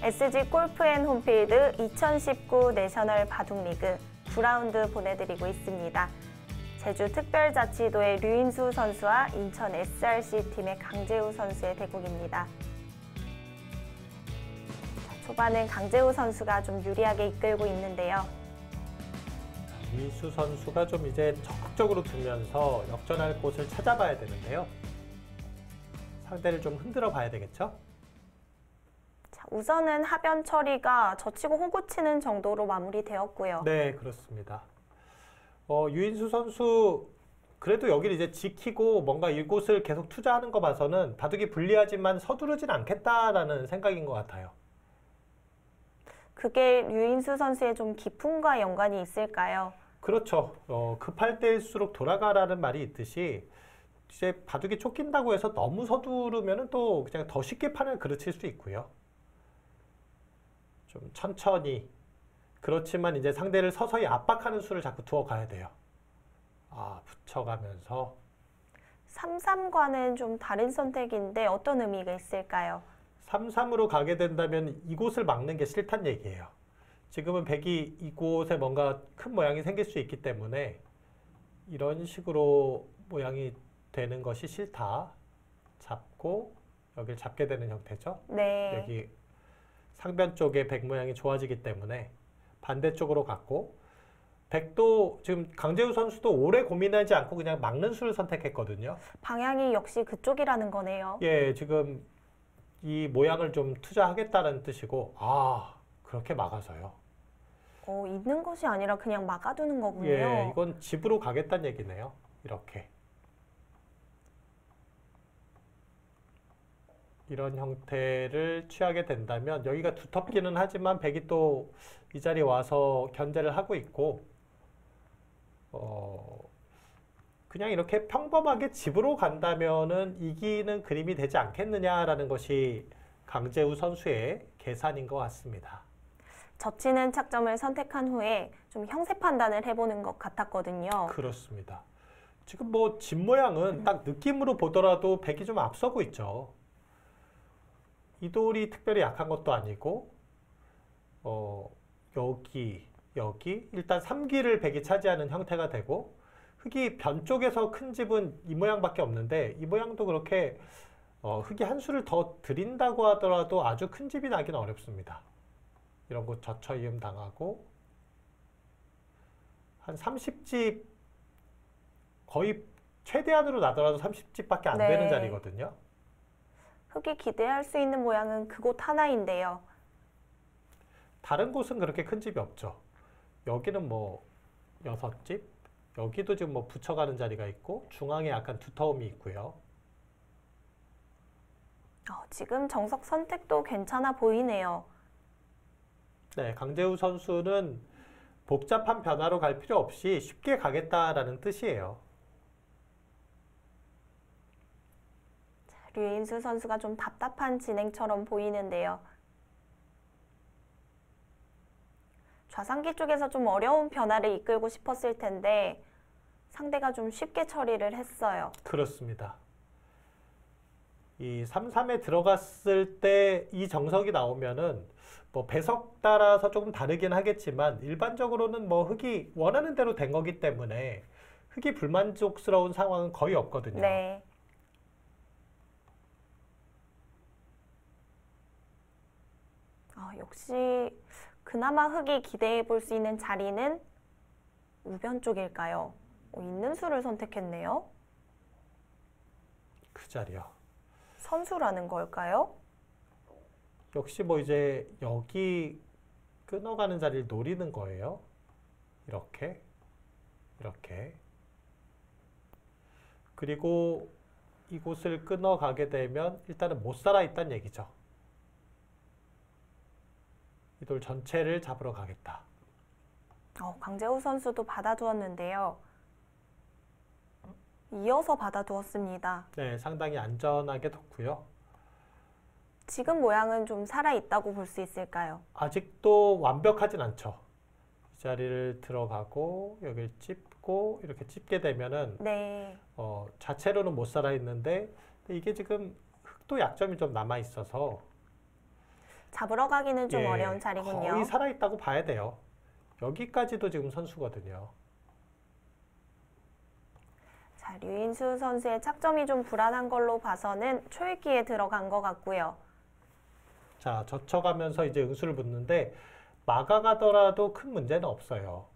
SG 골프앤홈필드 2019 내셔널 바둑리그 9라운드 보내드리고 있습니다. 제주특별자치도의 류인수 선수와 인천 SRC팀의 강재우 선수의 대국입니다. 초반은 강재우 선수가 좀 유리하게 이끌고 있는데요. 류인수 선수가 좀 이제 적극적으로 두면서 역전할 곳을 찾아봐야 되는데요. 상대를 좀 흔들어 봐야 되겠죠? 자, 우선은 하변 처리가 젖히고 호구치는 정도로 마무리되었고요. 네, 그렇습니다. 류인수 선수 그래도 여기를 이제 지키고 뭔가 이곳을 계속 투자하는 거 봐서는 바둑이 불리하지만 서두르진 않겠다라는 생각인 것 같아요. 그게 류인수 선수의 좀 기품과 연관이 있을까요? 그렇죠. 급할 때일수록 돌아가라는 말이 있듯이 이제 바둑이 쫓긴다고 해서 너무 서두르면 또 그냥 더 쉽게 판을 그르칠 수 있고요. 좀 천천히. 그렇지만 이제 상대를 서서히 압박하는 수를 자꾸 두어가야 돼요. 붙여가면서. 3-3과는 좀 다른 선택인데 어떤 의미가 있을까요? 3-3으로 가게 된다면 이곳을 막는 게 싫다는 얘기예요. 지금은 백이 이곳에 뭔가 큰 모양이 생길 수 있기 때문에 이런 식으로 모양이 되는 것이 싫다. 잡고 여기를 잡게 되는 형태죠. 네. 여기 상변 쪽에 백 모양이 좋아지기 때문에 반대쪽으로 갔고, 백도 지금 강재우 선수도 오래 고민하지 않고 그냥 막는 수를 선택했거든요. 방향이 역시 그쪽이라는 거네요. 예, 지금 이 모양을 좀 투자하겠다는 뜻이고, 그렇게 막아서요. 있는 것이 아니라 그냥 막아두는 거군요. 예, 이건 집으로 가겠다는 얘기네요. 이렇게. 이런 형태를 취하게 된다면 여기가 두텁기는 하지만 백이 또 이 자리에 와서 견제를 하고 있고, 그냥 이렇게 평범하게 집으로 간다면은 이기는 그림이 되지 않겠느냐라는 것이 강재우 선수의 계산인 것 같습니다. 젖히는 착점을 선택한 후에 좀 형세 판단을 해보는 것 같았거든요. 그렇습니다. 지금 뭐 집 모양은 딱 느낌으로 보더라도 백이 좀 앞서고 있죠. 이 돌이 특별히 약한 것도 아니고, 여기 일단 3기를 백이 차지하는 형태가 되고, 흙이 변 쪽에서 큰 집은 이 모양밖에 없는데 이 모양도 그렇게 흙이 한 수를 더 들인다고 하더라도 아주 큰 집이 나기는 어렵습니다. 이런 곳 젖혀이음 당하고 한 30집, 거의 최대한으로 나더라도 30집밖에 안 되는 자리거든요. 흙이 기대할 수 있는 모양은 그곳 하나인데요. 다른 곳은 그렇게 큰 집이 없죠. 여기는 뭐 6집, 여기도 지금 뭐 붙여가는 자리가 있고 중앙에 약간 두터움이 있고요. 지금 정석 선택도 괜찮아 보이네요. 네, 강재우 선수는 복잡한 변화로 갈 필요 없이 쉽게 가겠다라는 뜻이에요. 류인수 선수가 좀 답답한 진행처럼 보이는데요. 좌상기 쪽에서 좀 어려운 변화를 이끌고 싶었을 텐데 상대가 좀 쉽게 처리를 했어요. 그렇습니다. 이 3-3에 들어갔을 때 이 정석이 나오면은 뭐 배석 따라서 조금 다르긴 하겠지만 일반적으로는 뭐 흙이 원하는 대로 된 거기 때문에 흙이 불만족스러운 상황은 거의 없거든요. 네. 역시 그나마 흙이 기대해 볼 수 있는 자리는 우변 쪽일까요? 있는 수를 선택했네요. 그 자리요. 선수라는 걸까요? 역시 뭐 이제 여기 끊어가는 자리를 노리는 거예요. 이렇게. 그리고 이곳을 끊어가게 되면 일단은 못 살아 있다는 얘기죠. 이 돌 전체를 잡으러 가겠다. 강재우 선수도 받아두었는데요. 이어서 받아두었습니다. 네, 상당히 안전하게 뒀고요. 지금 모양은 좀 살아있다고 볼 수 있을까요? 아직도 완벽하진 않죠. 이 자리를 들어가고 여기를 찝고 이렇게 찝게 되면은 자체로는 못 살아 있는데 이게 지금 흙도 약점이 좀 남아 있어서 잡으러 가기는 좀 예, 어려운 자리군요. 거의 살아있다고 봐야 돼요. 여기까지도 지금 선수거든요. 자, 류인수 선수의 착점이 좀 불안한 걸로 봐서는 초읽기에 들어간 것 같고요. 자, 젖혀가면서 이제 응수를 붙는데 막아가더라도 큰 문제는 없어요.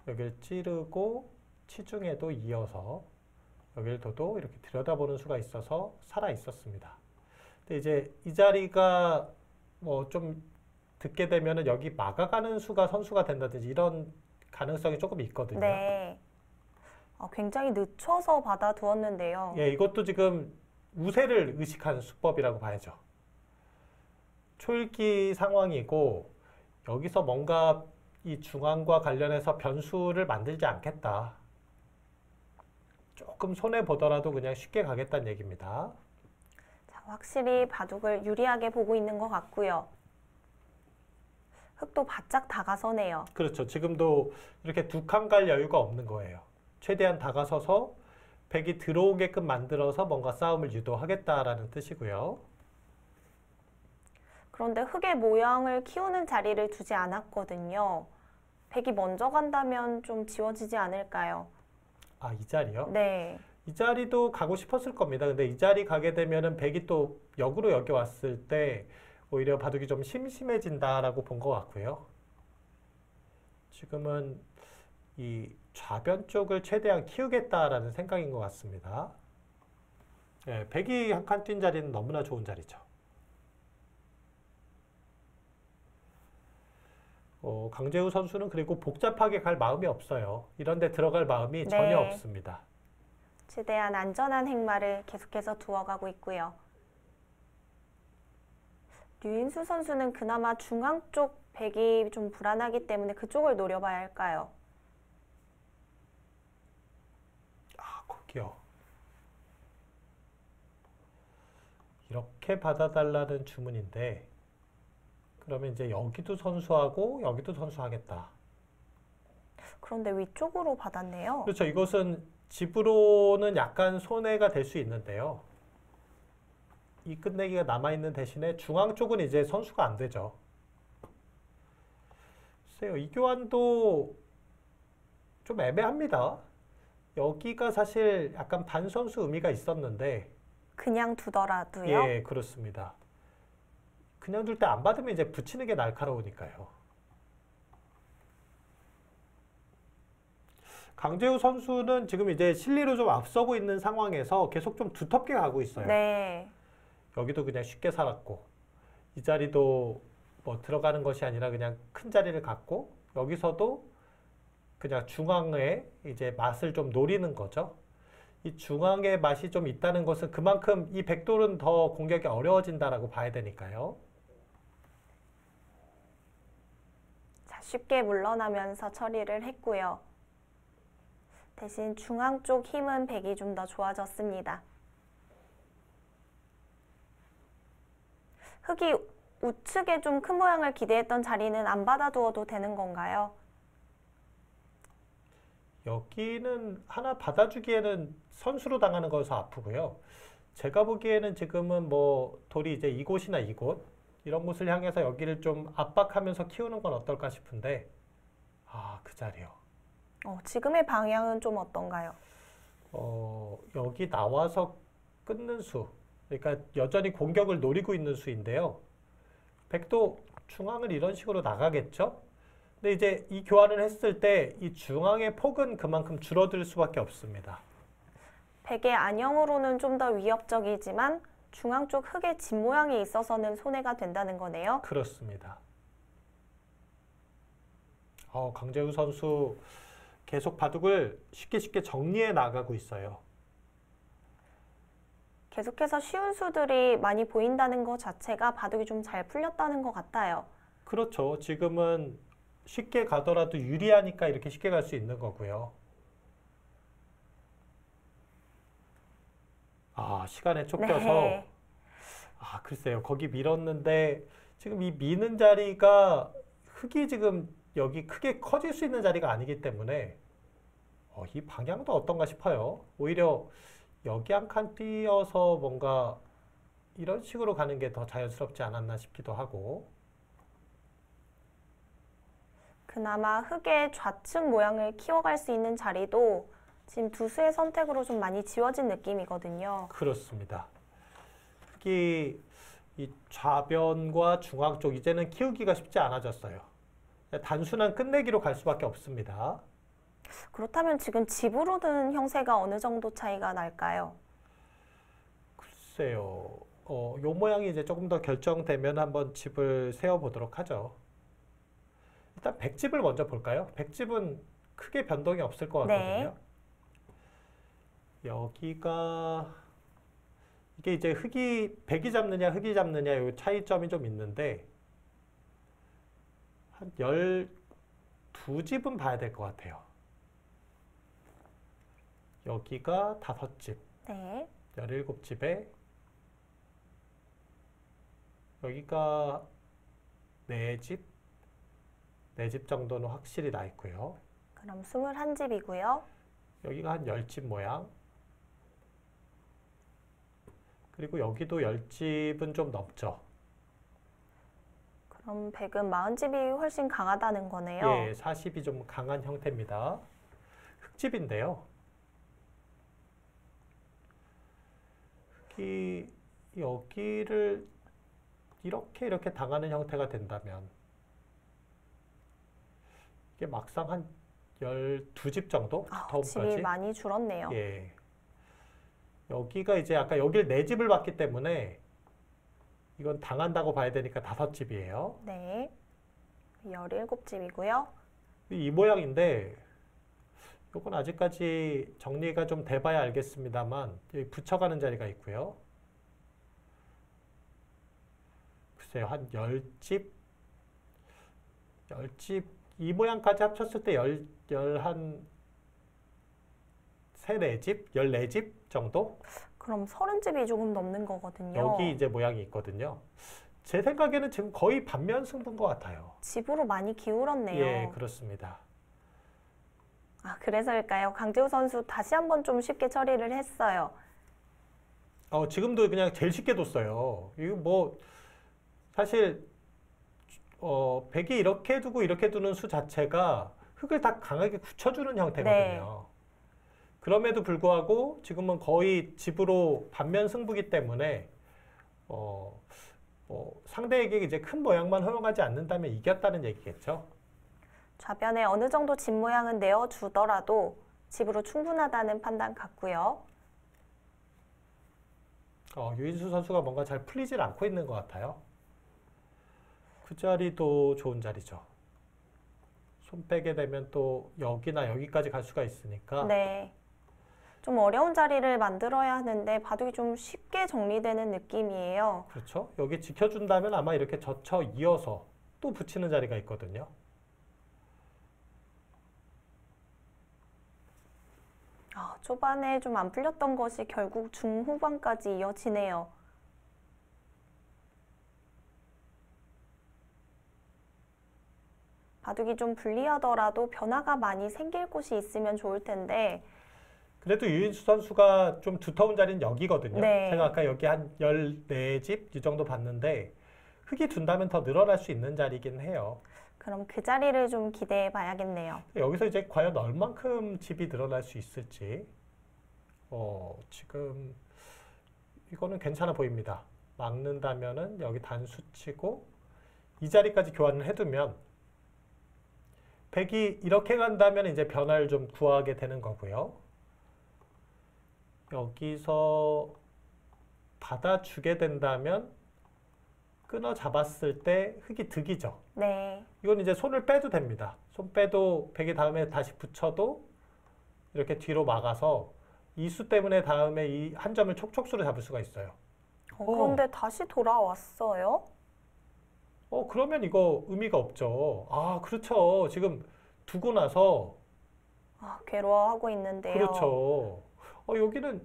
여길 찌르고 치중에도 이어서 여길 둬도 이렇게 들여다보는 수가 있어서 살아 있었습니다. 근데 이제 이 자리가 뭐 좀 듣게 되면은 여기 막아가는 수가 선수가 된다든지 이런 가능성이 조금 있거든요. 네. 굉장히 늦춰서 받아두었는데요. 예, 이것도 지금 우세를 의식한 수법이라고 봐야죠. 초읽기 상황이고 여기서 뭔가 이 중앙과 관련해서 변수를 만들지 않겠다. 조금 손해 보더라도 그냥 쉽게 가겠다는 얘기입니다. 자, 확실히 바둑을 유리하게 보고 있는 것 같고요. 흙도 바짝 다가서네요. 그렇죠. 지금도 이렇게 두 칸 갈 여유가 없는 거예요. 최대한 다가서서 백이 들어오게끔 만들어서 뭔가 싸움을 유도하겠다라는 뜻이고요. 그런데 흙의 모양을 키우는 자리를 두지 않았거든요. 백이 먼저 간다면 좀 지워지지 않을까요? 아, 이 자리요? 네. 이 자리도 가고 싶었을 겁니다. 근데 이 자리 가게 되면은 백이 또 역으로 여기 왔을 때 오히려 바둑이 좀 심심해진다라고 본 것 같고요. 지금은 이 좌변 쪽을 최대한 키우겠다라는 생각인 것 같습니다. 예, 백이 한 칸 뛴 자리는 너무나 좋은 자리죠. 강재우 선수는 그리고 복잡하게 갈 마음이 없어요. 이런 데 들어갈 마음이 전혀 없습니다. 최대한 안전한 행마를 계속해서 두어가고 있고요. 류인수 선수는 그나마 중앙 쪽 백이 좀 불안하기 때문에 그쪽을 노려봐야 할까요? 아, 거기요. 이렇게 받아달라는 주문인데 그러면 이제 여기도 선수하고 여기도 선수하겠다. 그런데 위쪽으로 받았네요. 그렇죠. 이것은 집으로는 약간 손해가 될 수 있는데요. 이 끝내기가 남아있는 대신에 중앙 쪽은 이제 선수가 안 되죠. 글쎄요. 이 교환도 좀 애매합니다. 여기가 사실 약간 반선수 의미가 있었는데 그냥 두더라도요? 예, 그렇습니다. 그냥 둘 때 안 받으면 이제 붙이는 게 날카로우니까요. 강재우 선수는 지금 이제 실리로 좀 앞서고 있는 상황에서 계속 좀 두텁게 가고 있어요. 네. 여기도 그냥 쉽게 살았고 이 자리도 뭐 들어가는 것이 아니라 그냥 큰 자리를 갖고 여기서도 그냥 중앙에 이제 맛을 좀 노리는 거죠. 이 중앙의 맛이 좀 있다는 것은 그만큼 이 백돌은 더 공격이 어려워진다라고 봐야 되니까요. 자, 쉽게 물러나면서 처리를 했고요. 대신 중앙 쪽 힘은 백이 좀 더 좋아졌습니다. 흙이 우측에 좀 큰 모양을 기대했던 자리는 안 받아두어도 되는 건가요? 여기는 하나 받아주기에는 선수로 당하는 거여서 아프고요. 제가 보기에는 지금은 뭐 돌이 이제 이곳이나 이곳 이런 곳을 향해서 여기를 좀 압박하면서 키우는 건 어떨까 싶은데 그 자리요. 지금의 방향은 좀 어떤가요? 여기 나와서 끊는 수. 그러니까 여전히 공격을 노리고 있는 수인데요. 백도 중앙을 이런 식으로 나가겠죠? 근데 이제 이 교환을 했을 때 이 중앙의 폭은 그만큼 줄어들 수밖에 없습니다. 백의 안형으로는 좀 더 위협적이지만 중앙 쪽 흙의 집 모양이 있어서는 손해가 된다는 거네요. 그렇습니다. 강재우 선수 계속 바둑을 쉽게 정리해 나가고 있어요. 계속해서 쉬운 수들이 많이 보인다는 것 자체가 바둑이 좀 잘 풀렸다는 것 같아요. 그렇죠. 지금은 쉽게 가더라도 유리하니까 이렇게 쉽게 갈 수 있는 거고요. 시간에 쫓겨서 네. 글쎄요. 거기 밀었는데 지금 이 미는 자리가 흙이 지금 여기 크게 커질 수 있는 자리가 아니기 때문에 이 방향도 어떤가 싶어요. 오히려 여기 한 칸 띄어서 뭔가 이런 식으로 가는 게 더 자연스럽지 않았나 싶기도 하고. 그나마 흙의 좌측 모양을 키워갈 수 있는 자리도 지금 두 수의 선택으로 좀 많이 지워진 느낌이거든요. 그렇습니다. 특히 이 좌변과 중앙 쪽 이제는 키우기가 쉽지 않아졌어요. 단순한 끝내기로 갈 수밖에 없습니다. 그렇다면 지금 집으로는 형세가 어느 정도 차이가 날까요? 글쎄요. 요 모양이 이제 조금 더 결정되면 한번 집을 세워보도록 하죠. 일단 백집을 먼저 볼까요? 백집은 크게 변동이 없을 것 같거든요. 여기가 이게 이제 백이 잡느냐 흙이 잡느냐 요 차이점이 좀 있는데 한 12집은 봐야 될 것 같아요. 여기가 5집, 네. 17집에 여기가 4집, 4집 정도는 확실히 나 있고요. 그럼 21집이고요. 여기가 한 10집 모양. 그리고 여기도 10집은 좀 넘죠. 그럼 100은 40집이 훨씬 강하다는 거네요. 예, 40이 좀 강한 형태입니다. 흙집인데요. 여기를 이렇게 당하는 형태가 된다면 이게 막상 한 12집 정도? 집이 두터움까지? 많이 줄었네요. 예. 여기가 이제 아까 여길 4집을 봤기 때문에 이건 당한다고 봐야 되니까 5집이에요. 네. 17집이고요. 이 모양인데 이건 아직까지 정리가 좀 돼봐야 알겠습니다만 여기 붙여가는 자리가 있고요. 글쎄요, 한 10집 이 모양까지 합쳤을 때 한 3, 4집? 14집 정도? 그럼 30집이 조금 넘는 거거든요. 여기 이제 모양이 있거든요. 제 생각에는 지금 거의 반면 승부인 것 같아요. 집으로 많이 기울었네요. 예, 그렇습니다. 그래서일까요? 강재우 선수 다시 한번 좀 쉽게 처리를 했어요. 지금도 그냥 제일 쉽게 뒀어요. 이거 뭐 사실 백이 이렇게 두고 이렇게 두는 수 자체가 흙을 다 강하게 굳혀주는 형태거든요. 네. 그럼에도 불구하고 지금은 거의 집으로 반면 승부기 때문에 상대에게 이제 큰 모양만 허용하지 않는다면 이겼다는 얘기겠죠. 좌변에 어느 정도 집 모양은 내어주더라도 집으로 충분하다는 판단 같고요. 유인수 선수가 뭔가 잘 풀리질 않고 있는 것 같아요. 그 자리도 좋은 자리죠. 손 빼게 되면 또 여기나 여기까지 갈 수가 있으니까. 네. 좀 어려운 자리를 만들어야 하는데 바둑이 좀 쉽게 정리되는 느낌이에요. 그렇죠. 여기 지켜준다면 아마 이렇게 젖혀 이어서 또 붙이는 자리가 있거든요. 초반에 좀 안 풀렸던 것이 결국 중후반까지 이어지네요. 바둑이 좀 불리하더라도 변화가 많이 생길 곳이 있으면 좋을 텐데 그래도 유인수 선수가 좀 두터운 자리는 여기거든요. 네. 제가 아까 여기 한 14집 이 정도 봤는데 흙이 둔다면 더 늘어날 수 있는 자리긴 해요. 그럼 그 자리를 좀 기대해 봐야겠네요. 여기서 이제 과연 얼만큼 집이 늘어날 수 있을지 지금 이거는 괜찮아 보입니다. 막는다면은 여기 단수 치고 이 자리까지 교환을 해두면 백이 이렇게 간다면 이제 변화를 좀 구하게 되는 거고요. 여기서 받아주게 된다면 끊어 잡았을 때 흙이 득이죠. 네. 이건 이제 손을 빼도 됩니다. 손 빼도 백이 다음에 다시 붙여도 이렇게 뒤로 막아서 이 수 때문에 다음에 이 한 점을 촉촉수로 잡을 수가 있어요. 그런데 다시 돌아왔어요? 그러면 이거 의미가 없죠. 그렇죠. 지금 두고 나서 괴로워하고 있는데요. 그렇죠. 여기는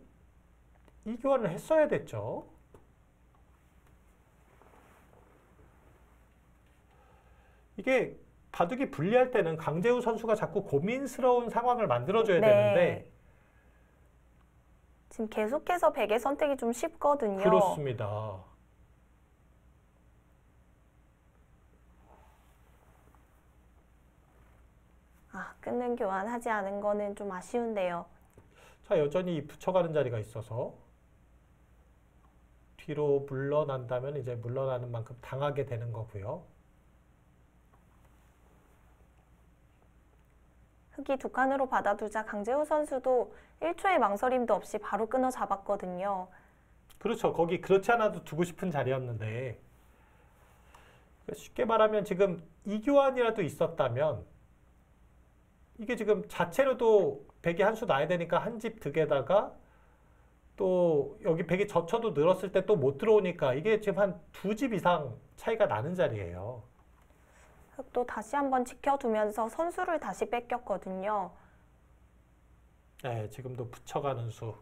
이 교환을 했어야 됐죠. 이게 바둑이 불리할 때는 강재우 선수가 자꾸 고민스러운 상황을 만들어줘야 네. 되는데 지금 계속해서 백의 선택이 좀 쉽거든요. 그렇습니다. 끊는 교환하지 않은 거는 좀 아쉬운데요. 자, 여전히 붙여가는 자리가 있어서 뒤로 물러난다면 이제 물러나는 만큼 당하게 되는 거고요. 흑이 두 칸으로 받아두자 강재우 선수도 1초의 망설임도 없이 바로 끊어 잡았거든요. 그렇죠. 거기 그렇지 않아도 두고 싶은 자리였는데 쉽게 말하면 지금 이교환이라도 있었다면 이게 지금 자체로도 백이 한 수 나야 되니까 한 집 득에다가 또 여기 백이 젖혀도 늘었을 때 또 못 들어오니까 이게 지금 한 두 집 이상 차이가 나는 자리예요. 흑도 다시 한번 지켜두면서 선수를 다시 뺏겼거든요. 네, 지금도 붙여가는 수.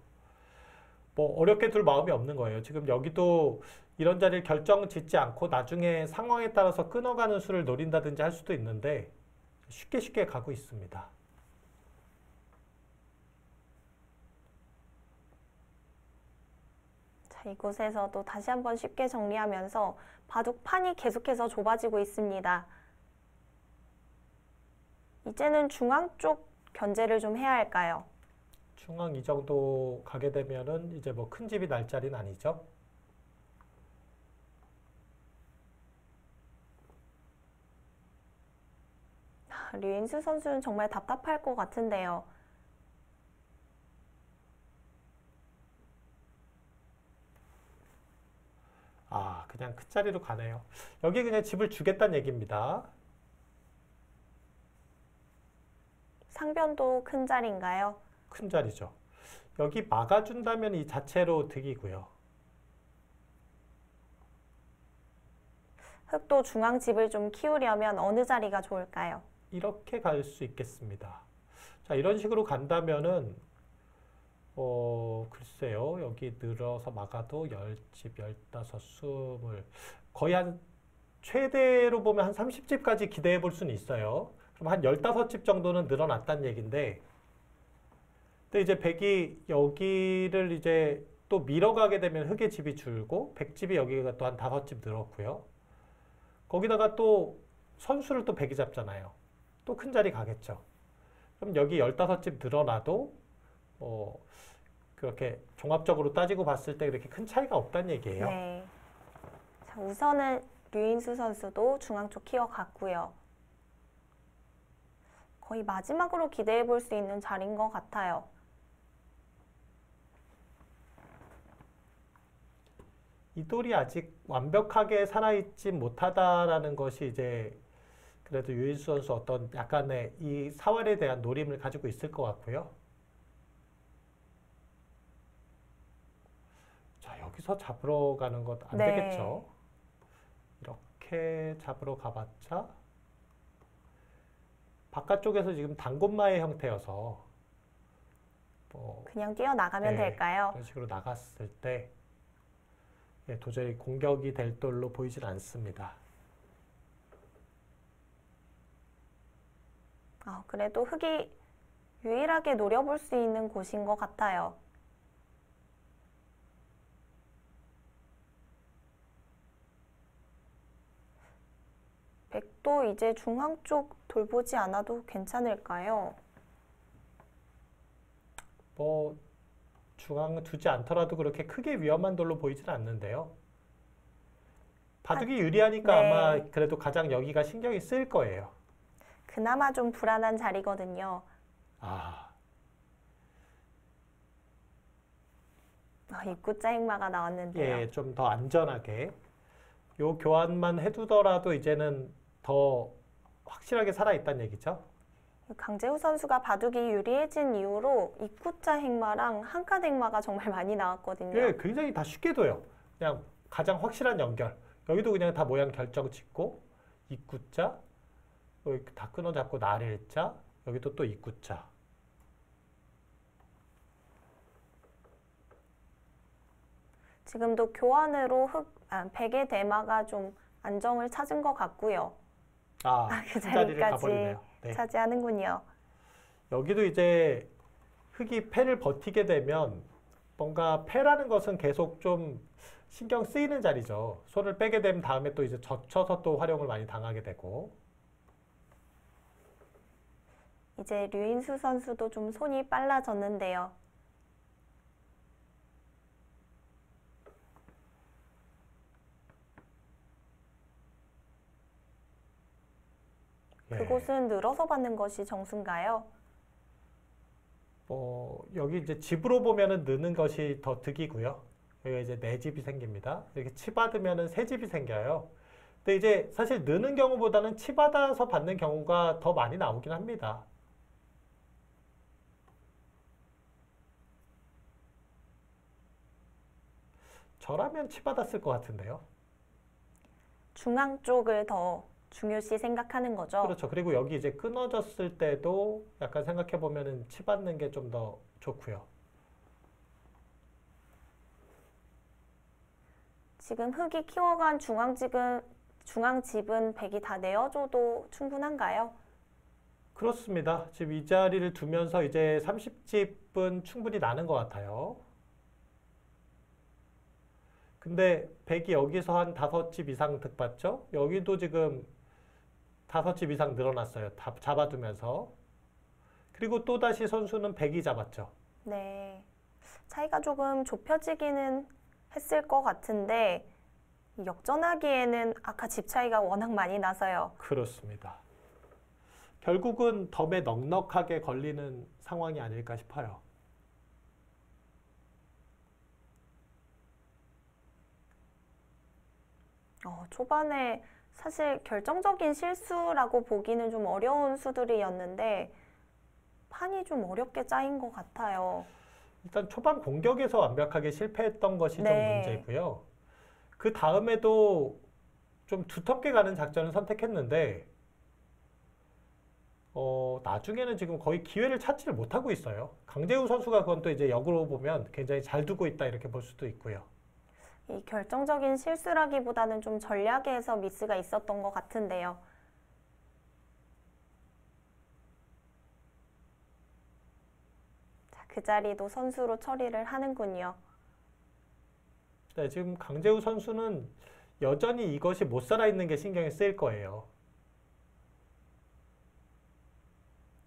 뭐 어렵게 둘 마음이 없는 거예요. 지금 여기도 이런 자리를 결정 짓지 않고 나중에 상황에 따라서 끊어가는 수를 노린다든지 할 수도 있는데 쉽게 쉽게 가고 있습니다. 자, 이곳에서도 다시 한번 쉽게 정리하면서 바둑판이 계속해서 좁아지고 있습니다. 이제는 중앙 쪽 견제를 좀 해야 할까요? 중앙 이 정도 가게 되면은 이제 뭐 큰 집이 날 자리는 아니죠. 류인수 선수는 정말 답답할 것 같은데요. 그냥 큰 자리로 가네요. 여기 그냥 집을 주겠다는 얘기입니다. 상변도 큰 자리인가요? 큰 자리죠. 여기 막아준다면 이 자체로 득이고요. 흑도 중앙 집을 좀 키우려면 어느 자리가 좋을까요? 이렇게 갈 수 있겠습니다. 자, 이런 식으로 간다면은 글쎄요. 여기 늘어서 막아도 10집, 15, 20 거의 한 최대로 보면 한 30집까지 기대해 볼 수는 있어요. 그럼 한 15집 정도는 늘어났다는 얘기인데 근데 이제 백이 여기를 이제 또 밀어가게 되면 흑의 집이 줄고 백집이 여기가 또 한 5집 늘었고요. 거기다가 또 선수를 또 백이 잡잖아요. 또 큰 자리 가겠죠. 그럼 여기 15집 늘어나도 그렇게 종합적으로 따지고 봤을 때 그렇게 큰 차이가 없다는 얘기예요. 네. 자, 우선은 류인수 선수도 중앙 쪽 키워갔고요. 거의 마지막으로 기대해 볼 수 있는 자리인 것 같아요. 이 돌이 아직 완벽하게 살아있지 못하다라는 것이 이제 그래도 유인수 선수 어떤 약간의 이 사활에 대한 노림을 가지고 있을 것 같고요. 자, 여기서 잡으러 가는 것 안 네. 되겠죠. 이렇게 잡으러 가봤자 바깥쪽에서 지금 당군마의 형태여서 그냥 뛰어나가면 네, 될까요? 이런 식으로 나갔을 때 도저히 공격이 될 돌로 보이질 않습니다. 그래도 흑이 유일하게 노려볼 수 있는 곳인 것 같아요. 백도 이제 중앙 쪽 돌보지 않아도 괜찮을까요? 중앙 두지 않더라도 그렇게 크게 위험한 돌로 보이지는 않는데요. 바둑이 유리하니까 네. 아마 그래도 가장 여기가 신경이 쓰일 거예요. 그나마 좀 불안한 자리거든요. 입구자 행마가 나왔는데요. 예, 좀 더 안전하게 요 교환만 해두더라도 이제는 더 확실하게 살아있다는 얘기죠. 강재우 선수가 바둑이 유리해진 이후로 입구자 행마랑 한칸 행마가 정말 많이 나왔거든요. 예, 굉장히 다 쉽게 둬요. 그냥 가장 확실한 연결. 여기도 그냥 다 모양 결정 짓고 입구자, 여기 다 끊어 잡고 나를자, 여기도 또 입구자. 지금도 교환으로 백의 대마가 좀 안정을 찾은 것 같고요. 그 자리를 가버리네요. 네. 차지하는군요. 여기도 이제 흑이 패를 버티게 되면 뭔가 패라는 것은 계속 좀 신경 쓰이는 자리죠. 손을 빼게 되면 다음에 또 이제 젖혀서 또 활용을 많이 당하게 되고. 이제 류인수 선수도 좀 손이 빨라졌는데요. 예. 그곳은 늘어서 받는 것이 정수인가요? 여기 이제 집으로 보면은 느는 것이 더 득이고요. 여기가 이제 네 집이 생깁니다. 이렇게 치 받으면은 세 집이 생겨요. 근데 이제 사실 느는 경우보다는 치 받아서 받는 경우가 더 많이 나오긴 합니다. 저라면 치 받았을 것 같은데요. 중앙 쪽을 더 중요시 생각하는 거죠. 그렇죠. 그리고 여기 이제 끊어졌을 때도 약간 생각해 보면은 치 받는 게 좀 더 좋고요. 지금 흙이 키워간 중앙집은 백이 다 내어줘도 충분한가요? 그렇습니다. 지금 이 자리를 두면서 이제 30집은 충분히 나는 것 같아요. 근데 백이 여기서 한 5집 이상 득받죠? 여기도 지금 5집 이상 늘어났어요. 다 잡아두면서. 그리고 또다시 선수는 백이 잡았죠. 네. 차이가 조금 좁혀지기는 했을 것 같은데 역전하기에는 아까 집 차이가 워낙 많이 나서요. 그렇습니다. 결국은 덤에 넉넉하게 걸리는 상황이 아닐까 싶어요. 초반에 사실 결정적인 실수라고 보기는 좀 어려운 수들이었는데 판이 좀 어렵게 짜인 것 같아요. 일단 초반 공격에서 완벽하게 실패했던 것이 좀 네. 문제고요. 그 다음에도 좀 두텁게 가는 작전을 선택했는데 나중에는 지금 거의 기회를 찾지를 못하고 있어요. 강재우 선수가 그건 또 이제 역으로 보면 굉장히 잘 두고 있다 이렇게 볼 수도 있고요. 이 결정적인 실수라기보다는 좀 전략에서 미스가 있었던 것 같은데요. 자, 그 자리도 선수로 처리를 하는군요. 네, 지금 강재우 선수는 여전히 이것이 못 살아있는 게 신경이 쓰일 거예요.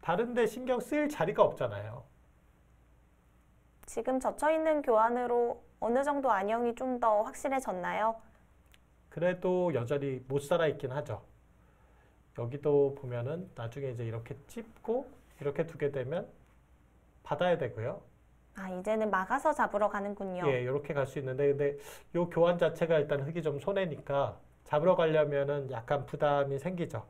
다른데 신경 쓰일 자리가 없잖아요. 지금 젖혀있는 교환으로 어느 정도 안영이 좀 더 확실해졌나요? 그래도 여전히 못 살아있긴 하죠. 여기도 보면은 나중에 이제 이렇게 찝고 이렇게 두게 되면 받아야 되고요. 아, 이제는 막아서 잡으러 가는군요. 예, 이렇게 갈 수 있는데 근데 요 교환 자체가 일단 흙이 좀 손해니까 잡으러 가려면은 약간 부담이 생기죠.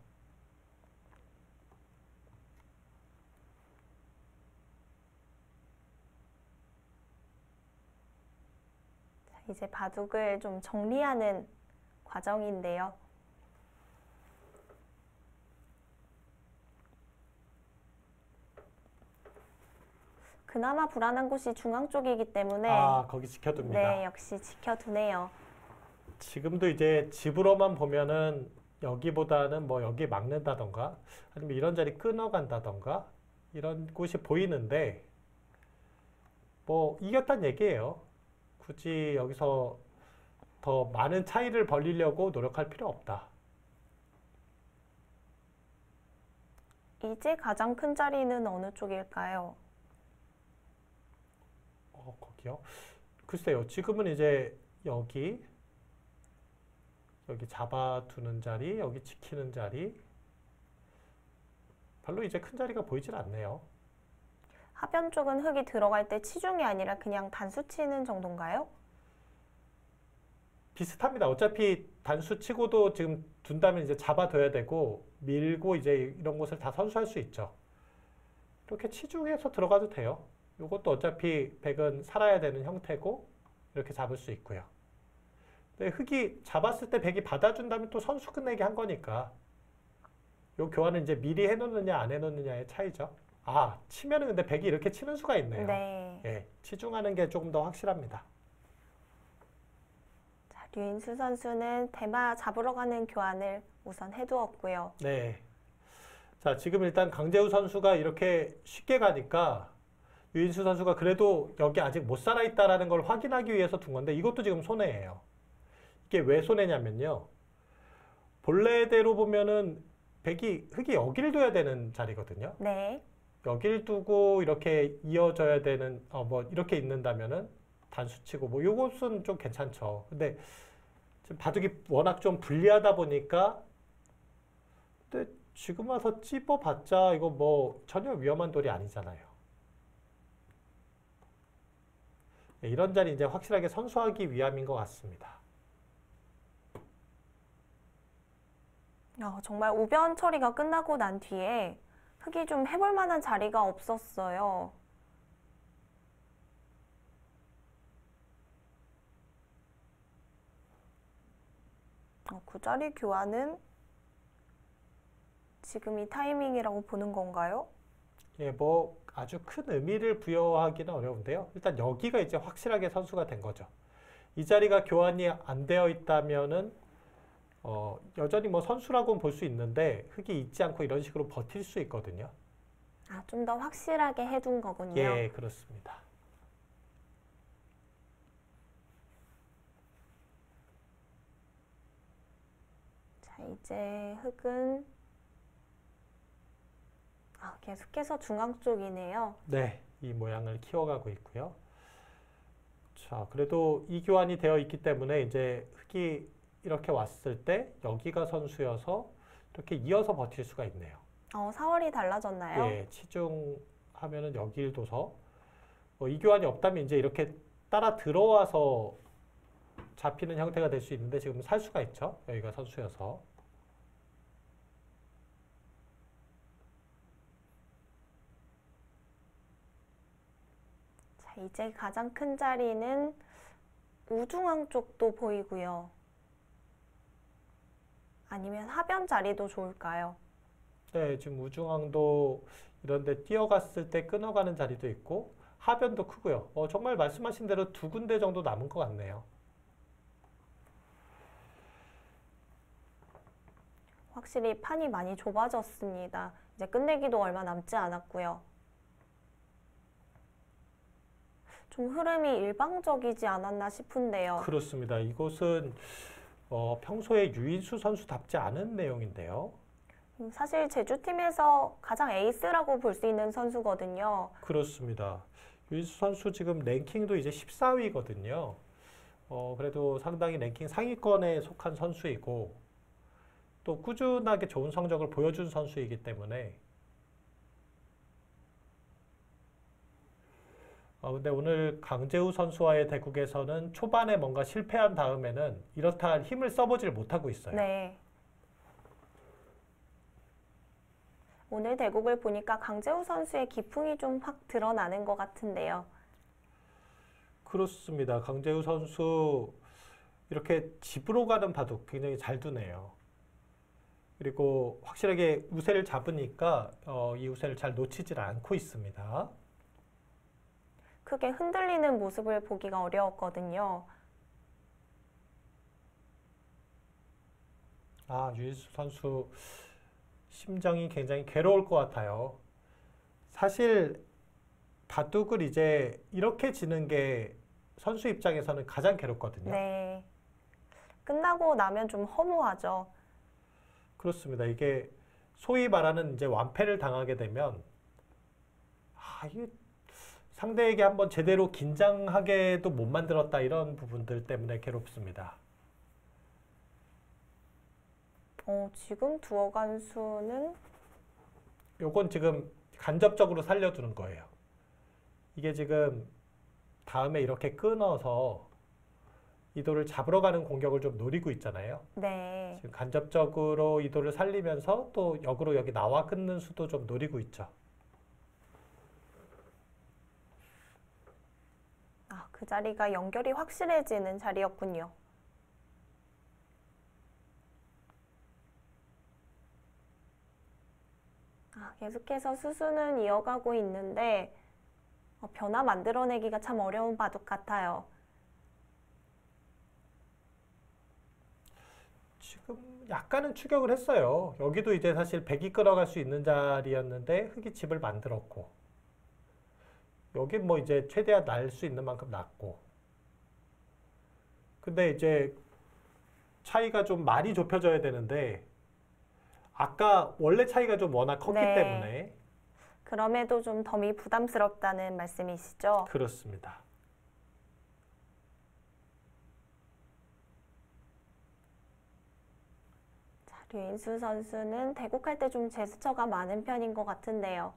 이제 바둑을 좀 정리하는 과정인데요. 그나마 불안한 곳이 중앙 쪽이기 때문에 거기 지켜둡니다. 네, 역시 지켜두네요. 지금도 이제 집으로만 보면은 여기보다는 뭐 여기 막는다던가 아니면 이런 자리 끊어간다던가 이런 곳이 보이는데 뭐 이겼단 얘기예요. 굳이 여기서 더 많은 차이를 벌리려고 노력할 필요 없다. 이제 가장 큰 자리는 어느 쪽일까요? 거기요? 글쎄요. 지금은 이제 여기 잡아두는 자리, 여기 지키는 자리 별로 이제 큰 자리가 보이질 않네요. 하변 쪽은 흙이 들어갈 때 치중이 아니라 그냥 단수 치는 정도인가요? 비슷합니다. 어차피 단수 치고도 지금 둔다면 이제 잡아둬야 되고 밀고 이제 이런 곳을 다 선수할 수 있죠. 이렇게 치중해서 들어가도 돼요. 이것도 어차피 백은 살아야 되는 형태고 이렇게 잡을 수 있고요. 근데 흙이 잡았을 때 백이 받아준다면 또 선수 끝내기 한 거니까 이 교환은 이제 미리 해놓느냐 안 해놓느냐의 차이죠. 치면은 근데 백이 이렇게 치는 수가 있네요. 네. 예, 치중하는 게 조금 더 확실합니다. 자, 류인수 선수는 대마 잡으러 가는 교환을 우선 해두었고요. 네. 자, 지금 일단 강재우 선수가 이렇게 쉽게 가니까 유인수 선수가 그래도 여기 아직 못 살아있다라는 걸 확인하기 위해서 둔 건데 이것도 지금 손해예요. 이게 왜 손해냐면요. 본래대로 보면은 흑이 여기를 둬야 되는 자리거든요. 네. 여길 두고 이렇게 이어져야 되는 뭐 이렇게 있는다면은 단수치고 뭐 요것은 좀 괜찮죠. 근데 지금 바둑이 워낙 좀 불리하다 보니까 근데 지금 와서 찝어봤자 이거 뭐 전혀 위험한 돌이 아니잖아요. 네, 이런 자리 이제 확실하게 선수하기 위함인 것 같습니다. 정말 우변 처리가 끝나고 난 뒤에 흑이 좀 해볼 만한 자리가 없었어요. 구자리 교환은 지금 이 타이밍이라고 보는 건가요? 예, 뭐 아주 큰 의미를 부여하기는 어려운데요. 일단 여기가 이제 확실하게 선수가 된 거죠. 이 자리가 교환이 안 되어 있다면은 여전히 뭐 선수라고는 볼 수 있는데 흑이 잊지 않고 이런 식으로 버틸 수 있거든요. 좀 더 확실하게 해둔 거군요. 예, 그렇습니다. 자, 이제 흑은 계속해서 중앙 쪽이네요. 네, 이 모양을 키워가고 있고요. 자, 그래도 이 교환이 되어 있기 때문에 이제 흑이 이렇게 왔을 때 여기가 선수여서 이렇게 이어서 버틸 수가 있네요. 사월이 달라졌나요? 예, 치중하면은 여기를 둬서 이 교환이 없다면 이제 이렇게 따라 들어와서 잡히는 형태가 될 수 있는데 지금 살 수가 있죠. 여기가 선수여서. 자, 이제 가장 큰 자리는 우중앙 쪽도 보이고요. 아니면 하변 자리도 좋을까요? 네, 지금 우중앙도 이런 데 뛰어갔을 때 끊어가는 자리도 있고 하변도 크고요. 정말 말씀하신 대로 두 군데 정도 남은 것 같네요. 확실히 판이 많이 좁아졌습니다. 이제 끝내기도 얼마 남지 않았고요. 좀 흐름이 일방적이지 않았나 싶은데요. 그렇습니다. 이곳은 평소에 유인수 선수답지 않은 내용인데요. 사실 제주팀에서 가장 에이스라고 볼 수 있는 선수거든요. 그렇습니다. 유인수 선수 지금 랭킹도 이제 14위거든요. 그래도 상당히 랭킹 상위권에 속한 선수이고 또 꾸준하게 좋은 성적을 보여준 선수이기 때문에 근데 오늘 강재우 선수와의 대국에서는 초반에 뭔가 실패한 다음에는 이렇다 할 힘을 써보질 못하고 있어요. 네. 오늘 대국을 보니까 강재우 선수의 기풍이 좀 확 드러나는 것 같은데요. 그렇습니다. 강재우 선수 이렇게 집으로 가는 바둑 굉장히 잘 두네요. 그리고 확실하게 우세를 잡으니까 이 우세를 잘 놓치질 않고 있습니다. 크게 흔들리는 모습을 보기가 어려웠거든요. 유인수 선수 심정이 굉장히 괴로울 것 같아요. 사실 바둑을 이제 이렇게 지는 게 선수 입장에서는 가장 괴롭거든요. 네. 끝나고 나면 좀 허무하죠. 그렇습니다. 이게 소위 말하는 이제 완패를 당하게 되면 이게 상대에게 한번 제대로 긴장하게도 못 만들었다 이런 부분들 때문에 괴롭습니다. 지금 두어 간수는 요건 지금 간접적으로 살려두는 거예요. 이게 지금 다음에 이렇게 끊어서 이도를 잡으러 가는 공격을 좀 노리고 있잖아요. 네. 지금 간접적으로 이도를 살리면서 또 역으로 여기 나와 끊는 수도 좀 노리고 있죠. 그 자리가 연결이 확실해지는 자리였군요. 계속해서 수순은 이어가고 있는데 변화 만들어내기가 참 어려운 바둑 같아요. 지금 약간은 추격을 했어요. 여기도 이제 사실 백이 끌어갈 수 있는 자리였는데 흑이 집을 만들었고 여기 뭐 이제 최대한 날 수 있는 만큼 났고. 근데 이제 차이가 좀 많이 좁혀져야 되는데 아까 원래 차이가 좀 워낙 컸기 네. 때문에 그럼에도 좀 덤이 부담스럽다는 말씀이시죠? 그렇습니다. 자, 류인수 선수는 대국할 때 좀 제스처가 많은 편인 것 같은데요.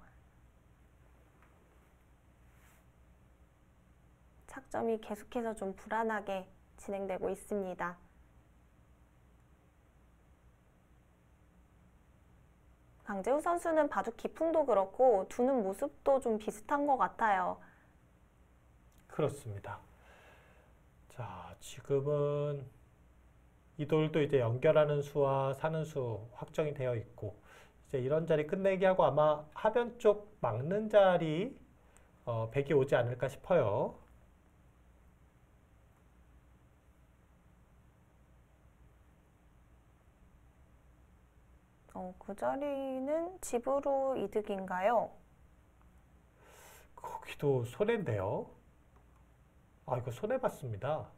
착점이 계속해서 좀 불안하게 진행되고 있습니다. 강재우 선수는 바둑 기풍도 그렇고 두는 모습도 좀 비슷한 것 같아요. 그렇습니다. 자, 지금은 이 돌도 이제 연결하는 수와 사는 수 확정이 되어 있고 이제 이런 자리 끝내기 하고 아마 하변 쪽 막는 자리 백이 오지 않을까 싶어요. 그 자리는 집으로 이득인가요? 거기도 손해인데요. 아, 이거 손해봤습니다.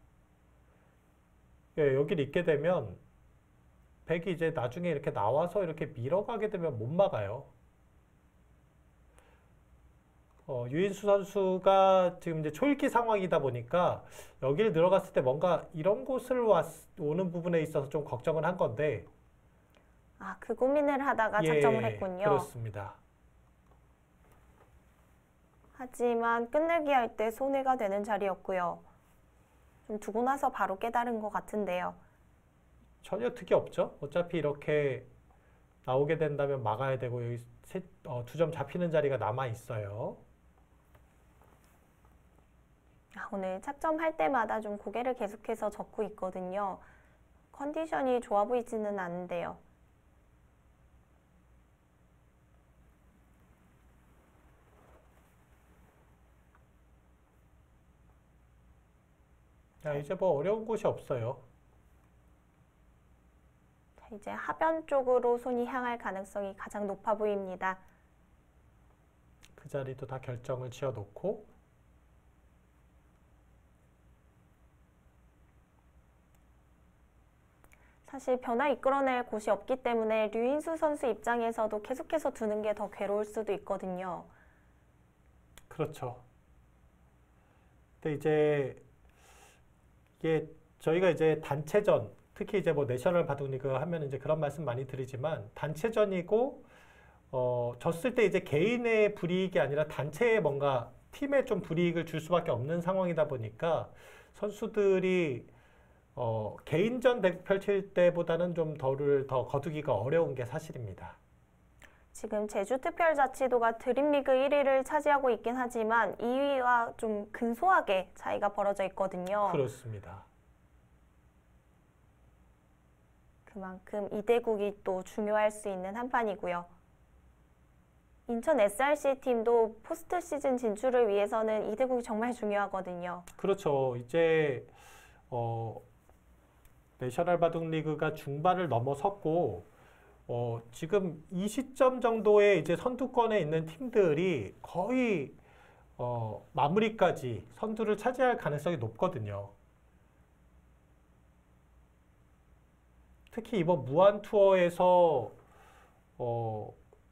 예, 여기를 있게 되면 백이 이제 나중에 이렇게 나와서 이렇게 밀어가게 되면 못 막아요. 유인수 선수가 지금 이제 초읽기 상황이다 보니까 여기를 들어갔을 때 뭔가 이런 곳을 오는 부분에 있어서 좀 걱정을 한 건데 아, 그 고민을 하다가 작점을 했군요. 그렇습니다. 하지만 끝내기 할 때 손해가 되는 자리였고요. 좀 두고 나서 바로 깨달은 것 같은데요. 전혀 득이 없죠. 어차피 이렇게 나오게 된다면 막아야 되고 여기 두 점 잡히는 자리가 남아 있어요. 오늘 착점할 때마다 좀 고개를 계속해서 젓고 있거든요. 컨디션이 좋아 보이지는 않은데요. 자, 이제 뭐 어려운 곳이 없어요. 자, 이제 하변 쪽으로 손이 향할 가능성이 가장 높아 보입니다. 그 자리도 다 결정을 지어 놓고 사실 변화 이끌어낼 곳이 없기 때문에 류인수 선수 입장에서도 계속해서 두는 게 더 괴로울 수도 있거든요. 그렇죠. 근데 이제 이게 저희가 이제 단체전 특히 이제 뭐 내셔널 바둑리그 하면 이제 그런 말씀 많이 드리지만 단체전이고 졌을 때 이제 개인의 불이익이 아니라 단체의 뭔가 팀에 좀 불이익을 줄 수밖에 없는 상황이다 보니까 선수들이 개인전 펼칠 때보다는 좀 더 거두기가 어려운 게 사실입니다. 지금 제주특별자치도가 드림리그 1위를 차지하고 있긴 하지만 2위와 좀 근소하게 차이가 벌어져 있거든요. 그렇습니다. 그만큼 이대국이 또 중요할 수 있는 한판이고요. 인천 SRC 팀도 포스트 시즌 진출을 위해서는 이대국이 정말 중요하거든요. 그렇죠. 이제 내셔널 바둑리그가 중반을 넘어섰고 지금 이 시점 정도의 이제 선두권에 있는 팀들이 거의 마무리까지 선두를 차지할 가능성이 높거든요. 특히 이번 무안 투어에서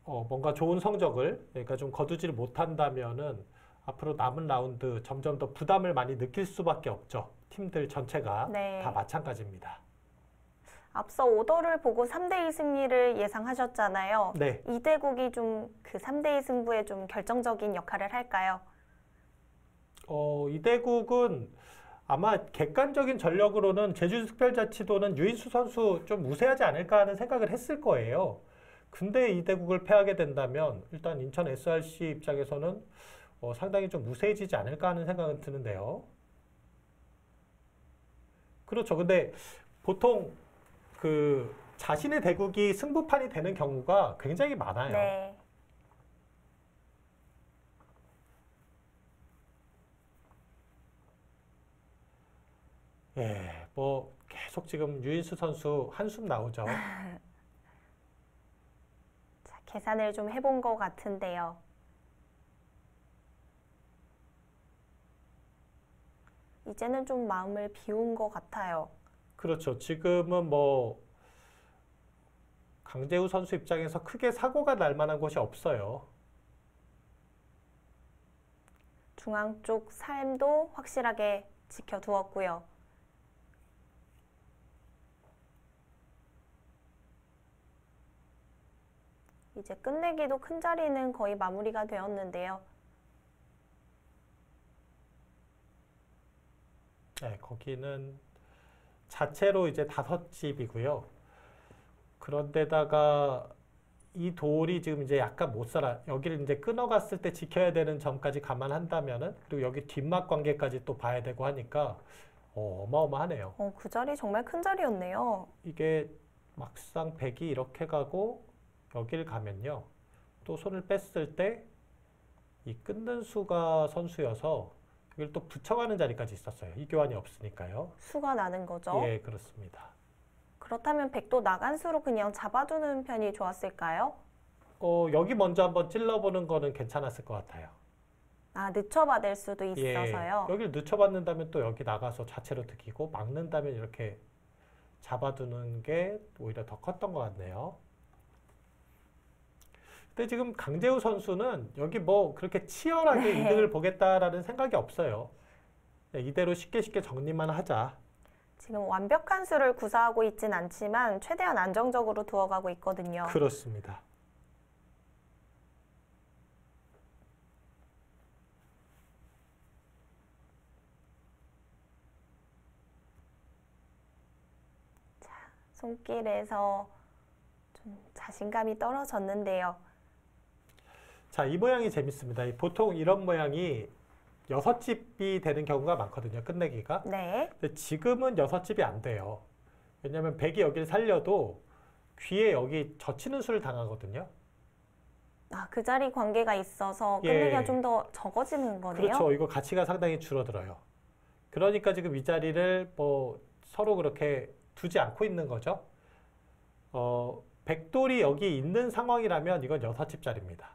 뭔가 좋은 성적을 그러니까 좀 거두지를 못한다면은 앞으로 남은 라운드 점점 더 부담을 많이 느낄 수밖에 없죠. 팀들 전체가 네. 다 마찬가지입니다. 앞서 오더를 보고 3대2 승리를 예상하셨잖아요. 네. 이대국이 좀 그 3대2 승부에 좀 결정적인 역할을 할까요? 이대국은 아마 객관적인 전력으로는 제주특별자치도는 유인수 선수 좀 우세하지 않을까 하는 생각을 했을 거예요. 근데 이대국을 패하게 된다면 일단 인천 SRC 입장에서는 상당히 좀 우세해지지 않을까 하는 생각은 드는데요. 그렇죠. 근데 보통 그 자신의 대국이 승부판이 되는 경우가 굉장히 많아요. 네. 예, 뭐 계속 지금 유인수 선수 한숨 나오죠. 자, 계산을 좀 해본 것 같은데요. 이제는 좀 마음을 비운 것 같아요. 그렇죠. 지금은 뭐 강재우 선수 입장에서 크게 사고가 날 만한 곳이 없어요. 중앙 쪽 삶도 확실하게 지켜두었고요. 이제 끝내기도 큰 자리는 거의 마무리가 되었는데요. 네, 거기는 자체로 이제 5집이고요. 그런데다가 이 돌이 지금 이제 약간 못 살아. 여기를 이제 끊어갔을 때 지켜야 되는 점까지 감안한다면은, 그리고 여기 뒷막 관계까지 또 봐야 되고 하니까 어마어마하네요. 그 자리 정말 큰 자리였네요. 이게 막상 백이 이렇게 가고 여기를 가면요. 또 손을 뺐을 때 이 끊는 수가 선수여서 여기를 또 붙여가는 자리까지 있었어요. 이 교환이 없으니까요. 수가 나는 거죠. 예, 그렇습니다. 그렇다면 백도 나간 수로 그냥 잡아두는 편이 좋았을까요? 여기 먼저 한번 찔러보는 거는 괜찮았을 것 같아요. 아, 늦춰받을 수도 예, 있어서요. 여기를 늦춰받는다면 또 여기 나가서 자체로 득이고 막는다면 이렇게 잡아두는 게 오히려 더 컸던 것 같네요. 근데 지금 강재우 선수는 여기 뭐 그렇게 치열하게 네. 이득을 보겠다라는 생각이 없어요. 네, 이대로 쉽게 정리만 하자. 지금 완벽한 수를 구사하고 있진 않지만 최대한 안정적으로 두어가고 있거든요. 그렇습니다. 손길에서 좀 자신감이 떨어졌는데요. 자, 이 모양이 재밌습니다. 보통 이런 모양이 6집이 되는 경우가 많거든요. 끝내기가. 네. 근데 지금은 6집이 안 돼요. 왜냐하면 백이 여기를 살려도 귀에 여기 젖히는 수를 당하거든요. 아, 그 자리 관계가 있어서 예. 끝내기가 좀 더 적어지는 거네요. 그렇죠. 이거 가치가 상당히 줄어들어요. 그러니까 지금 이 자리를 뭐 서로 그렇게 두지 않고 있는 거죠. 백돌이 여기 있는 상황이라면 이건 6집짜리입니다.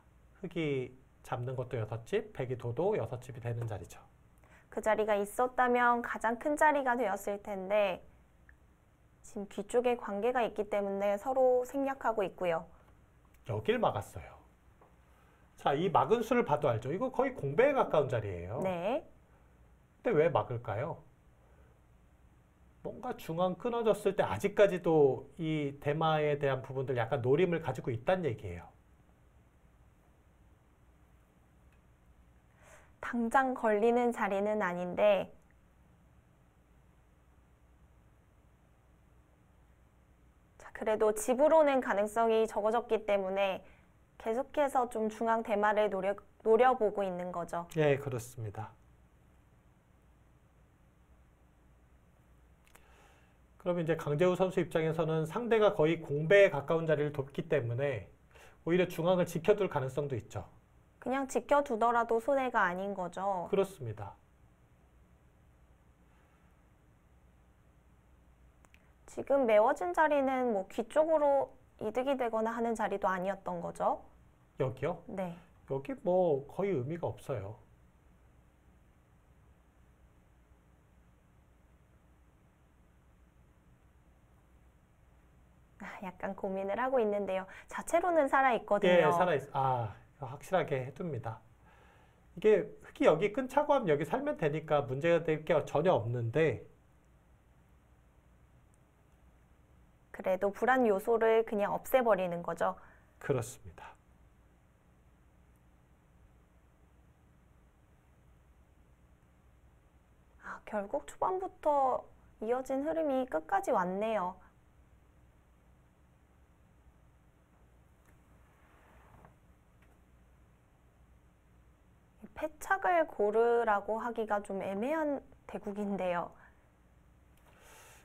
흙이 잡는 것도 6집, 백이 둬도 6집이 되는 자리죠. 그 자리가 있었다면 가장 큰 자리가 되었을 텐데 지금 귀 쪽에 관계가 있기 때문에 서로 생략하고 있고요. 여길 막았어요. 자, 이 막은 수를 봐도 알죠. 이거 거의 공배에 가까운 자리예요. 네. 근데 왜 막을까요? 뭔가 중앙 끊어졌을 때 아직까지도 이 대마에 대한 부분들 약간 노림을 가지고 있다는 얘기예요. 당장 걸리는 자리는 아닌데 자, 그래도 집으로는 가능성이 적어졌기 때문에 계속해서 좀 중앙 대마를 노려보고 있는 거죠. 예, 그렇습니다. 그러면 이제 강재우 선수 입장에서는 상대가 거의 공배에 가까운 자리를 돕기 때문에 오히려 중앙을 지켜둘 가능성도 있죠. 그냥 지켜두더라도 손해가 아닌 거죠. 그렇습니다. 지금 메워진 자리는 뭐 귀 쪽으로 이득이 되거나 하는 자리도 아니었던 거죠. 여기요? 네. 여기 뭐 거의 의미가 없어요. 약간 고민을 하고 있는데요. 자체로는 살아있거든요. 예, 살아있어. 확실하게 해둡니다. 이게 흙이 여기 끈차고 하면 여기 살면 되니까 문제가 될 게 전혀 없는데 그래도 불안 요소를 그냥 없애버리는 거죠. 그렇습니다. 결국 초반부터 이어진 흐름이 끝까지 왔네요. 패착을 고르라고 하기가 좀 애매한 대국인데요.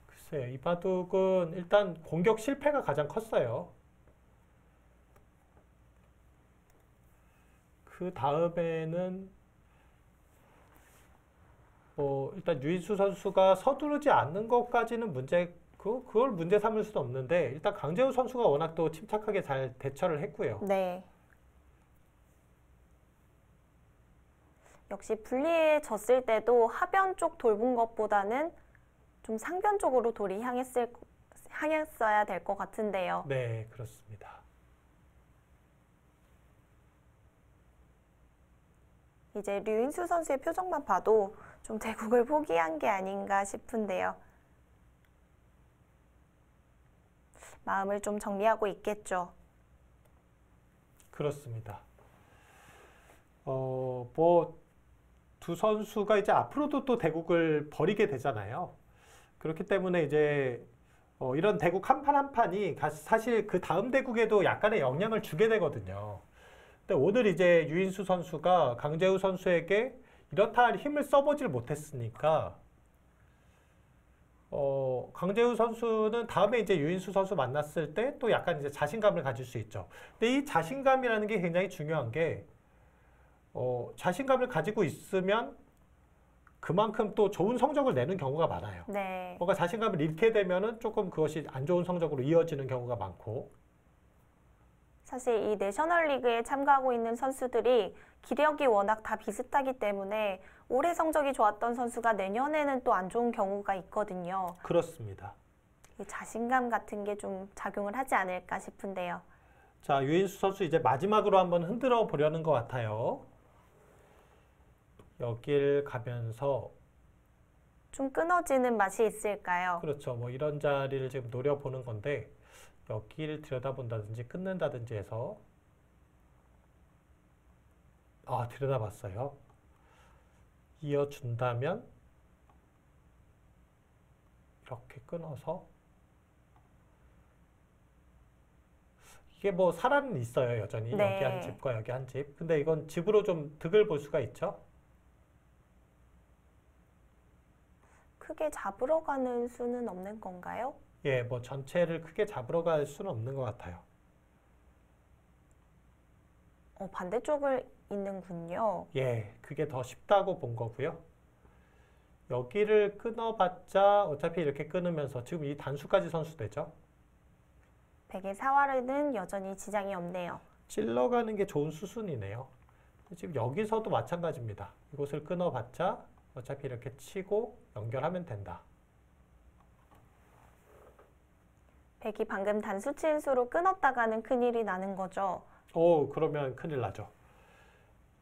글쎄요, 이 바둑은 일단 공격 실패가 가장 컸어요. 그 다음에는 뭐 일단 유인수 선수가 서두르지 않는 것까지는 그걸 문제 삼을 수는 없는데 일단 강재우 선수가 워낙 또 침착하게 잘 대처를 했고요. 네. 역시 불리해졌을 때도 하변 쪽 돌본 것보다는 좀 상변 쪽으로 돌이 향했어야 될 것 같은데요. 네, 그렇습니다. 이제 류인수 선수의 표정만 봐도 좀 대국을 포기한 게 아닌가 싶은데요. 마음을 좀 정리하고 있겠죠. 그렇습니다. 두 선수가 이제 앞으로도 또 대국을 벌이게 되잖아요. 그렇기 때문에 이제 이런 대국 한 판 한 판이 사실 그 다음 대국에도 약간의 영향을 주게 되거든요. 근데 오늘 이제 유인수 선수가 강재우 선수에게 이렇다 할 힘을 써보질 못했으니까 강재우 선수는 다음에 이제 유인수 선수 만났을 때 또 약간 이제 자신감을 가질 수 있죠. 근데 이 자신감이라는 게 굉장히 중요한 게 자신감을 가지고 있으면 그만큼 또 좋은 성적을 내는 경우가 많아요. 네. 뭔가 자신감을 잃게 되면은 조금 그것이 안 좋은 성적으로 이어지는 경우가 많고. 사실 이 내셔널리그에 참가하고 있는 선수들이 기력이 워낙 다 비슷하기 때문에 올해 성적이 좋았던 선수가 내년에는 또 안 좋은 경우가 있거든요. 그렇습니다. 이 자신감 같은 게 좀 작용을 하지 않을까 싶은데요. 자, 유인수 선수 이제 마지막으로 한번 흔들어 보려는 것 같아요. 여길 가면서 좀 끊어지는 맛이 있을까요? 그렇죠. 뭐 이런 자리를 지금 노려보는 건데 여기를 들여다본다든지 끊는다든지 해서 들여다봤어요. 이어준다면 이렇게 끊어서 이게 뭐 살아는 있어요, 여전히. 네. 여기 한 집과 여기 한 집. 근데 이건 집으로 좀 득을 볼 수가 있죠. 크게 잡으러 가는 수는 없는 건가요? 예, 뭐 전체를 크게 잡으러 갈 수는 없는 것 같아요. 반대쪽을 있는군요. 예, 그게 더 쉽다고 본 거고요. 여기를 끊어봤자 어차피 이렇게 끊으면서 지금 이 단수까지 선수되죠. 백의 사활에는 여전히 지장이 없네요. 찔러가는 게 좋은 수순이네요. 지금 여기서도 마찬가지입니다. 이곳을 끊어봤자 어차피 이렇게 치고 연결하면 된다. 백이 방금 단수 친 수로 끊었다가는 큰일이 나는 거죠. 그러면 큰일 나죠.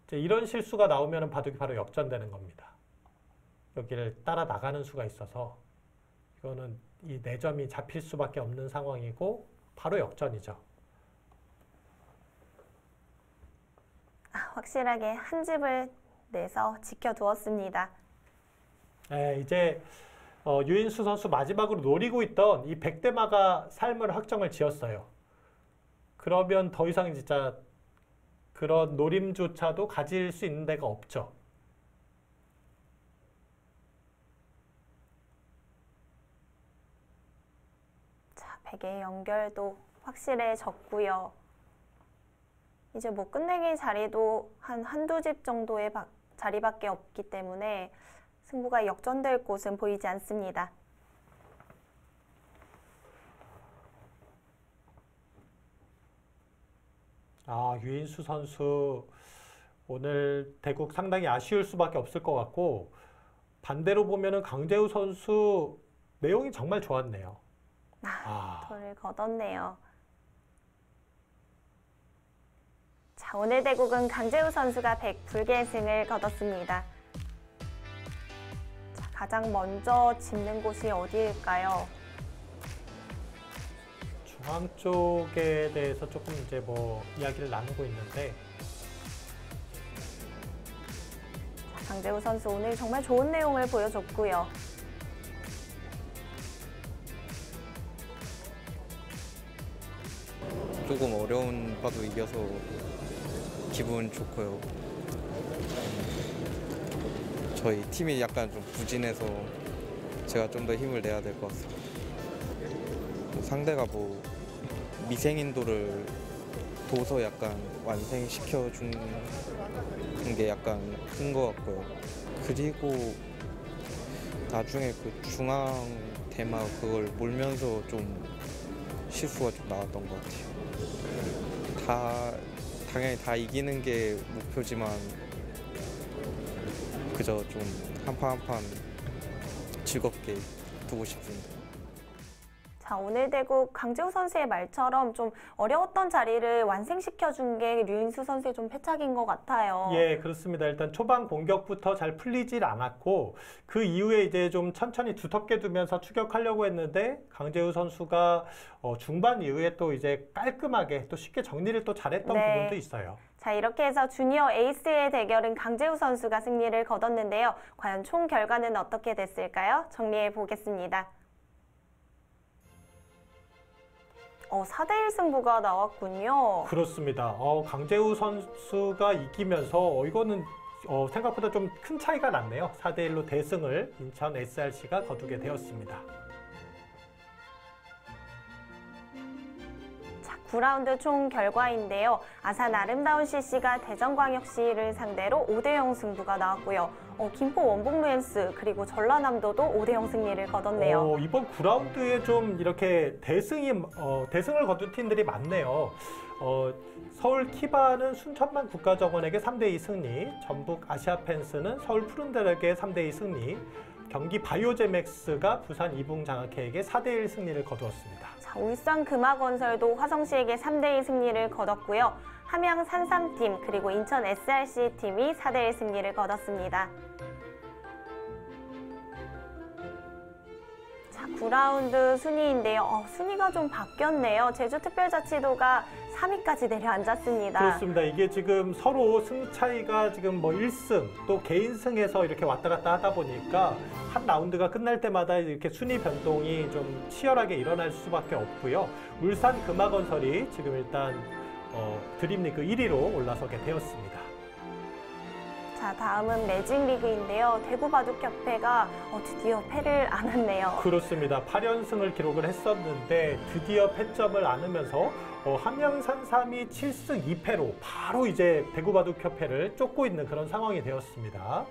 이제 이런 실수가 나오면 바둑이 바로 역전되는 겁니다. 여기를 따라 나가는 수가 있어서 이거는 이 4점이 잡힐 수밖에 없는 상황이고 바로 역전이죠. 확실하게 한 집을 내서 지켜두었습니다. 네, 이제 유인수 선수 마지막으로 노리고 있던 이 백대마가 삶을 확정을 지었어요. 그러면 더 이상 진짜 그런 노림조차도 가질 수 있는 데가 없죠. 자, 백의 연결도 확실해졌고요. 이제 뭐 끝내기 자리도 한두 집 정도의 자리밖에 없기 때문에 승부가 역전될 곳은 보이지 않습니다. 유인수 선수 오늘 대국 상당히 아쉬울 수밖에 없을 것 같고 반대로 보면은 강재우 선수 내용이 정말 좋았네요. 돌을 걷었네요. 자, 오늘 대국은 강재우 선수가 100불개승을 거뒀습니다. 자, 가장 먼저 짚는 곳이 어디일까요? 중앙 쪽에 대해서 조금 이제 뭐 이야기를 나누고 있는데 자, 강재우 선수 오늘 정말 좋은 내용을 보여줬고요. 조금 어려운 바도 이겨서 기분 좋고요. 저희 팀이 약간 좀 부진해서 제가 좀 더 힘을 내야 될 것 같습니다. 상대가 뭐 미생인도를 둬서 약간 완성시켜 준 게 약간 큰 것 같고요. 그리고 나중에 그 중앙 대마 그걸 몰면서 좀 실수가 좀 나왔던 것 같아요. 당연히 다 이기는 게 목표지만 그저 좀 한 판 한 판 즐겁게 두고 싶습니다. 자, 오늘 대국 강재우 선수의 말처럼 좀 어려웠던 자리를 완승시켜준 게 류인수 선수의 좀 패착인 것 같아요. 예, 그렇습니다. 일단 초반 공격부터 잘 풀리질 않았고 그 이후에 이제 좀 천천히 두텁게 두면서 추격하려고 했는데 강재우 선수가 중반 이후에 또 이제 깔끔하게 또 쉽게 정리를 또 잘했던 네. 부분도 있어요. 자, 이렇게 해서 주니어 에이스의 대결은 강재우 선수가 승리를 거뒀는데요. 과연 총 결과는 어떻게 됐을까요? 정리해 보겠습니다. 4대1 승부가 나왔군요. 그렇습니다. 강재우 선수가 이기면서 이거는 생각보다 좀 큰 차이가 났네요. 4대1로 대승을 인천 SRC가 거두게 되었습니다. 자, 9라운드 총 결과인데요. 아산 아름다운 CC가 대전광역시를 상대로 5대0 승부가 나왔고요. 김포 원북루엔스 그리고 전라남도도 5대0 승리를 거뒀네요. 이번 9라운드에 좀 이렇게 대승을 거둔 팀들이 많네요. 서울 키바는 순천만 국가정원에게 3대2 승리, 전북 아시아펜스는 서울 푸른달에게 3대2 승리, 경기 바이오제맥스가 부산 이붕장학회에게 4대1 승리를 거두었습니다. 자, 울산 금화건설도 화성시에게 3대2 승리를 거뒀고요. 함양 산삼팀 그리고 인천 SRC 팀이 4대1 승리를 거뒀습니다. 자, 9라운드 순위인데요. 순위가 좀 바뀌었네요. 제주특별자치도가 3위까지 내려앉았습니다. 그렇습니다. 이게 지금 서로 승 차이가 지금 1승 또 개인승에서 이렇게 왔다 갔다 하다 보니까 한 라운드가 끝날 때마다 이렇게 순위 변동이 좀 치열하게 일어날 수밖에 없고요. 울산 금화건설이 지금 일단 드림리그 1위로 올라서게 되었습니다. 자, 다음은 매직리그인데요. 대구바둑협회가 드디어 패를 안았네요. 그렇습니다. 8연승을 기록을 했었는데 드디어 패점을 안으면서 함양산삼이 7승 2패로 바로 이제 대구바둑협회를 쫓고 있는 그런 상황이 되었습니다.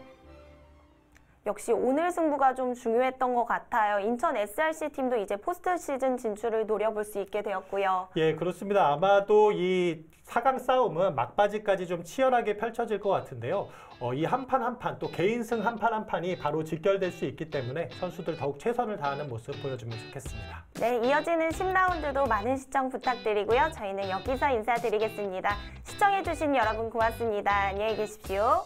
역시 오늘 승부가 좀 중요했던 것 같아요. 인천 SRC 팀도 이제 포스트 시즌 진출을 노려볼 수 있게 되었고요. 예, 그렇습니다. 아마도 이 4강 싸움은 막바지까지 좀 치열하게 펼쳐질 것 같은데요. 이 한 판 한 판, 또 개인승 한 판 한 판이 바로 직결될 수 있기 때문에 선수들 더욱 최선을 다하는 모습 보여주면 좋겠습니다. 네, 이어지는 10라운드도 많은 시청 부탁드리고요. 저희는 여기서 인사드리겠습니다. 시청해주신 여러분 고맙습니다. 안녕히 계십시오.